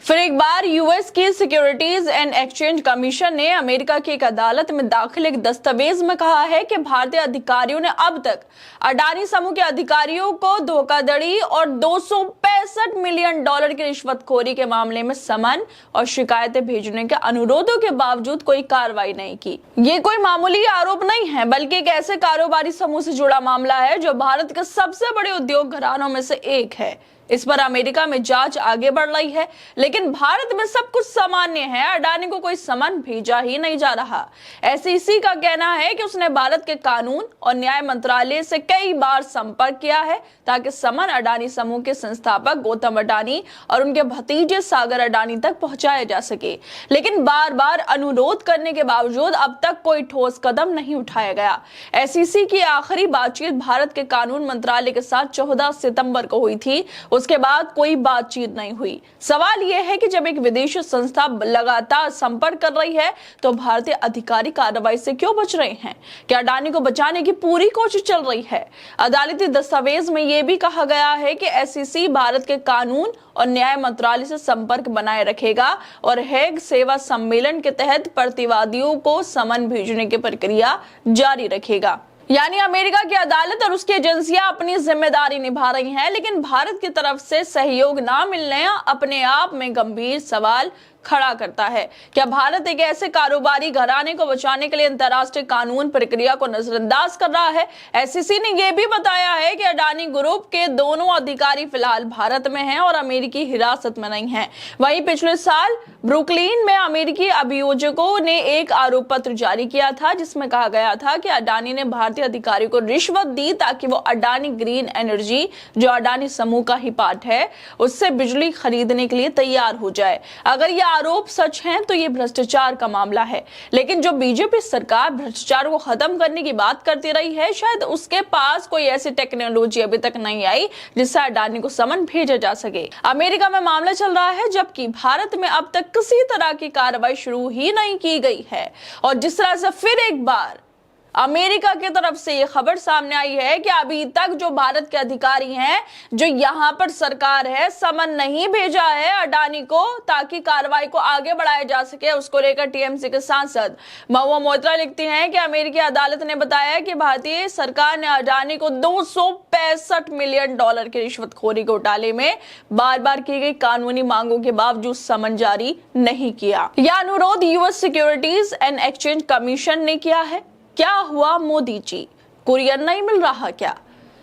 फिर एक बार यूएस की सिक्योरिटीज एंड एक्सचेंज कमीशन ने अमेरिका की एक अदालत में दाखिल एक दस्तावेज में कहा है कि भारतीय अधिकारियों ने अब तक अडानी समूह के अधिकारियों को धोखाधड़ी और $265 मिलियन की रिश्वतखोरी के मामले में समन और शिकायतें भेजने के अनुरोधों के बावजूद कोई कार्रवाई नहीं की। ये कोई मामूली आरोप नहीं है, बल्कि एक ऐसे कारोबारी समूह से जुड़ा मामला है जो भारत के सबसे बड़े उद्योग घरानों में से एक है। इस पर अमेरिका में जांच आगे बढ़ रही है, लेकिन भारत में सब कुछ सामान्य है। अडानी को कोई समन भेजा ही नहीं जा रहा। एसईसी का कहना है कि उसने भारत के कानून और न्याय मंत्रालय से कई बार संपर्क किया है ताकि समन अडानी समूह के संस्थापक गौतम अडानी और उनके भतीजे सागर अडानी तक पहुंचाया जा सके, लेकिन बार बार अनुरोध करने के बावजूद अब तक कोई ठोस कदम नहीं उठाया गया। एसईसी की आखिरी बातचीत भारत के कानून मंत्रालय के साथ 14 सितंबर को हुई थी। उसके बाद कोई बातचीत नहीं हुई। सवाल यह है कि जब एक विदेशी संस्था लगातार संपर्क कर रही है तो भारतीय अधिकारी कार्रवाई से क्यों बच रहे हैं? क्या अडानी को बचाने की पूरी कोशिश चल रही है? अदालती दस्तावेज में यह भी कहा गया है कि एसईसी भारत के कानून और न्याय मंत्रालय से संपर्क बनाए रखेगा और हेग सेवा सम्मेलन के तहत प्रतिवादियों को समन भेजने की प्रक्रिया जारी रखेगा। यानी अमेरिका की अदालत और उसकी एजेंसियां अपनी जिम्मेदारी निभा रही हैं, लेकिन भारत की तरफ से सहयोग ना मिलने अपने आप में गंभीर सवाल खड़ा करता है। क्या भारत एक ऐसे कारोबारी घराने को बचाने के लिए अंतर्राष्ट्रीय कानून प्रक्रिया को नजरअंदाज कर रहा है? एसईसी ने यह भी बताया है कि अडानी ग्रुप के दोनों अधिकारी फिलहाल भारत में हैं और अमेरिकी हिरासत में नहीं हैं। वहीं पिछले साल ब्रुकलिन में अमेरिकी अभियोजकों ने एक आरोप पत्र जारी किया था जिसमें कहा गया था कि अडानी ने भारतीय अधिकारियों को रिश्वत दी ताकि वो अडानी ग्रीन एनर्जी, जो अडानी समूह का ही पार्ट है, उससे बिजली खरीदने के लिए तैयार हो जाए। अगर यह आरोप सच हैं तो ये भ्रष्टाचार का मामला है, लेकिन जो बीजेपी सरकार भ्रष्टाचार को खत्म करने की बात करती रही है, शायद उसके पास कोई ऐसी टेक्नोलॉजी अभी तक नहीं आई जिससे अडानी को समन भेजा जा सके। अमेरिका में मामला चल रहा है, जबकि भारत में अब तक किसी तरह की कार्रवाई शुरू ही नहीं की गई है। और जिस तरह से फिर एक बार अमेरिका की तरफ से ये खबर सामने आई है कि अभी तक जो भारत के अधिकारी हैं, जो यहाँ पर सरकार है, समन नहीं भेजा है अडानी को ताकि कार्रवाई को आगे बढ़ाया जा सके। उसको लेकर टीएमसी के सांसद महुआ मोइत्रा लिखती हैं कि अमेरिकी अदालत ने बताया कि भारतीय सरकार ने अडानी को $265 मिलियन की रिश्वतखोरी घोटाले में बार बार की गई कानूनी मांगों के बावजूद समन जारी नहीं किया। यह अनुरोध US securities and exchange commission ने किया है। क्या हुआ मोदी जी, कुरियर नहीं मिल रहा क्या?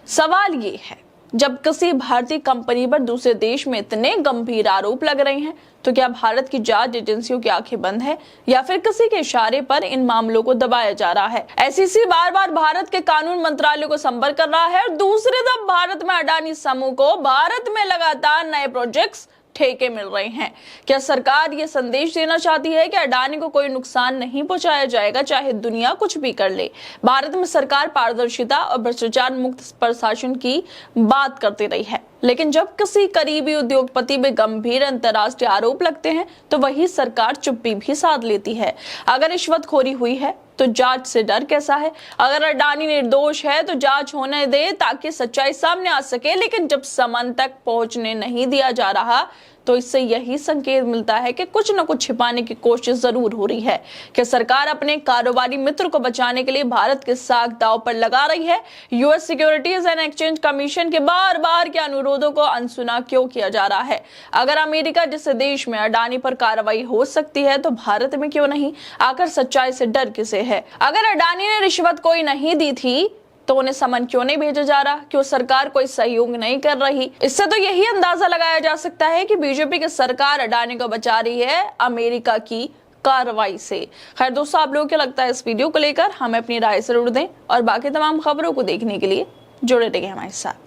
सवाल ये है, जब किसी भारतीय कंपनी पर दूसरे देश में इतने गंभीर आरोप लग रहे हैं तो क्या भारत की जांच एजेंसियों की आंखें बंद है या फिर किसी के इशारे पर इन मामलों को दबाया जा रहा है? एसईसी बार बार भारत के कानून मंत्रालय को संपर्क कर रहा है और दूसरी तरफ भारत में अडानी समूह को भारत में लगातार नए प्रोजेक्ट्स ठेके मिल रहे हैं। क्या सरकार ये संदेश देना चाहती है कि अडानी को कोई नुकसान नहीं पहुंचाया जाएगा चाहे दुनिया कुछ भी कर ले? भारत में सरकार पारदर्शिता और भ्रष्टाचार मुक्त प्रशासन की बात करती रही है, लेकिन जब किसी करीबी उद्योगपति में गंभीर अंतर्राष्ट्रीय आरोप लगते हैं तो वही सरकार चुप्पी भी साध लेती है। अगर रिश्वतखोरी हुई है तो जांच से डर कैसा है? अगर अडानी निर्दोष है तो जांच होने दे ताकि सच्चाई सामने आ सके, लेकिन जब समन तक पहुंचने नहीं दिया जा रहा तो इससे यही संकेत मिलता है कि कुछ न कुछ छिपाने की कोशिश जरूर हो रही है। कि सरकार अपने कारोबारी मित्र को बचाने के लिए भारत के साख दांव पर लगा रही है। US securities and exchange commission के बार बार के अनुरोधों को अनसुना क्यों किया जा रहा है? अगर अमेरिका जैसे देश में अडानी पर कार्रवाई हो सकती है तो भारत में क्यों नहीं? आखिर सच्चाई से डर किसे है? अगर अडानी ने रिश्वत कोई नहीं दी थी तो उन्हें समन क्यों नहीं भेजा जा रहा? क्यों सरकार कोई सहयोग नहीं कर रही? इससे तो यही अंदाजा लगाया जा सकता है कि बीजेपी की सरकार अडानी को बचा रही है अमेरिका की कार्रवाई से। खैर दोस्तों, आप लोगों को क्या लगता है इस वीडियो को लेकर? हमें अपनी राय जरूर दें और बाकी तमाम खबरों को देखने के लिए जुड़े रहिए हमारे साथ।